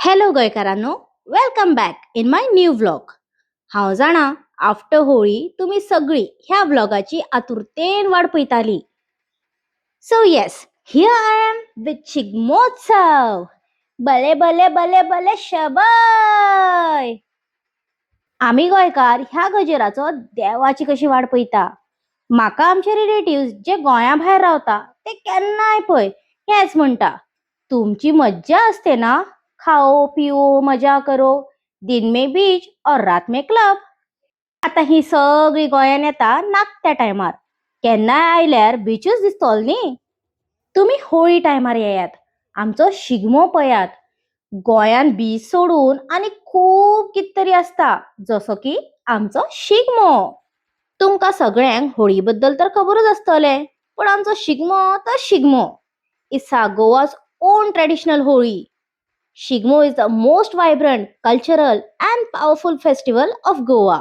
Hello गोंयकारांनो, welcome back in my new vlog. हांव जाणा आफ्टर होळी तुम्ही सगळी ह्या व्लॉगाची आतुरतेन वाट पळयताली. So yes, here I am with Shigmotsav. भले भले भले भले शबय. आम्ही गोंयकार ह्या गजेराचो देवाची कशी वाट पळयता. म्हाका आमचे रिलेटिव्स जे गोंया भायर रावता ते केन्नाय पळय हेच म्हणटा, तुमची मज्जा असते ना, खाओ पिओ मजा करो, दिन में बीच और रात में क्लब. आता ही सगळी गोंयान येता नाकत्या टायमार. केन्नाय आयल्यार बीचच दिसतलो न्ही. तुम्ही होळी टायमार येयात, आमचो शिगमो पळयात. गोंयान बीच सोडून आनी खूब कित तरी असता, जसो की आमचो शिगमो. तुमकां सगळ्यांक होळी बद्दल तर खबरच आसतलें, पण आमचो शिगमो तर Shigmo. It's Goa's own traditional Holi. Shigmo is the most vibrant, cultural, and powerful festival of Goa.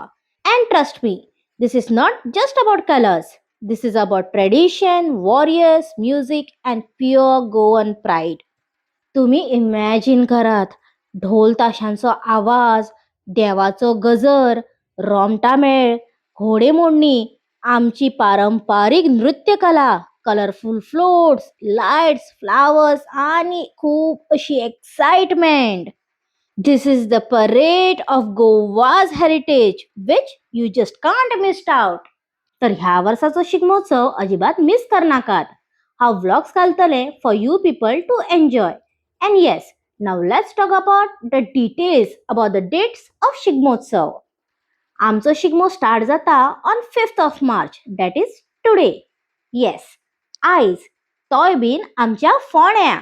And trust me, this is not just about colors. This is about tradition, warriors, music, and pure Goan pride. तुम्ही imagine करात, ढोल ताशांचो आवाज, देवाचो गजर, रोमटामेळ, घोडेमोडणी, आमची पारंपारिक नृत्य कला, कलरफुल फ्लोट्स, लाईट्स, फ्लावर्स आणि खूप अशी excitement. This is the parade of Goa's heritage which you just can't miss out. तर ह्या वर्षाचो शिगमोत्सव अजिबात मिस करनाकात. हा व्लॉग्स घालतले for you people to enjoy. And yes, now let's talk about the details about the dates of Shigmotsav. आमचो Shigmo start जाता on 5th of March, that is today. Yes, आयज तोय bin आमच्या फोण्या.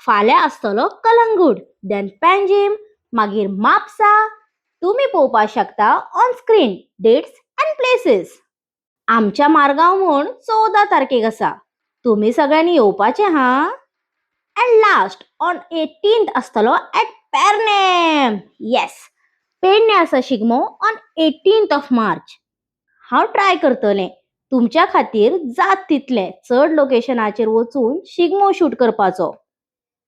फाल्यां आसतलो कलंगूट, then पेंजीम, मागीर म्हापसा. तुम्ही पळोवपाक शकता on screen dates and places. आमच्या मारगांव म्हूण 14 तारखेक आसा. तुम्ही सगळ्यांनी येवपाचें हां. And last on 18th आसतलो at Pernem. Yes, पेडणे आसा Shigmo on 18th of March. हांव ट्राय करतलें तुमच्या खातीर जात तितले चड लोकेशनाचेर वचून शिगमो शूट करपाचो.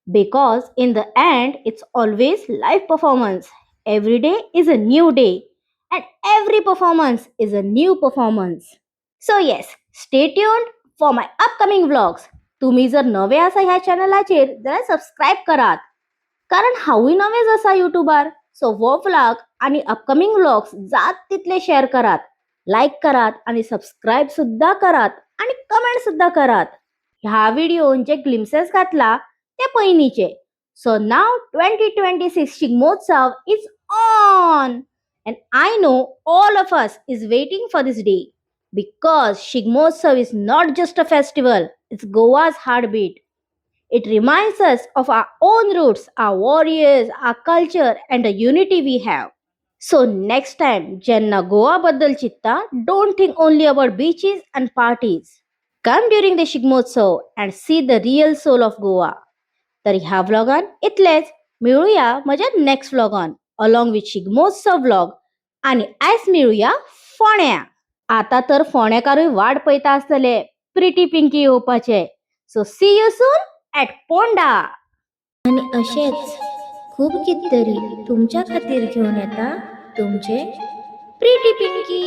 Because in the end it's always live performance. Every day is a new day and every performance is a new performance. So yes, stay tuned for my upcoming vlogs. तुम्ही जर नवे आसा ह्या चॅनलाचेर जाल्यार सबस्क्राईब करात, कारण हांवूय नवेच आसा युट्यूबार. सो हो व्लॉग आणि अपकमिंग व्लॉग्स जात तितले शेअर करात, लाईक करात आणि सबस्क्राईब सुद्धा करात आणि कमेंट सुद्धा करात. ह्या व्हिडिओन जे ग्लिम्सेस घातला ते पयलींचे. So now 2026 Shigmotsav is on and I know all of us is waiting for this day. Because Shigmotsav is not just a festival, it's Goa's heartbeat. It reminds us of our own roots, our warriors, our culture, and the unity we have. So next time, Jenna Goa Baddal Chitta, don't think only about beaches and parties. Come during the Shigmotsav and see the real soul of Goa. तर ह्या व्लॉगान इतलेच. मिळूया म्हज्या next व्लॉगान along with Shigmotsav vlog. आणि आयज मेळुया फोण्या. आता तर फोंडेकारूय वाट पळयता आसतले प्रिटी पिंकी येवपाचे. So see you soon at Ponda. आणि अशेच खूब कित तरी तुमच्या खातीर घेवन येता तुमचे प्रिटी पिंकी.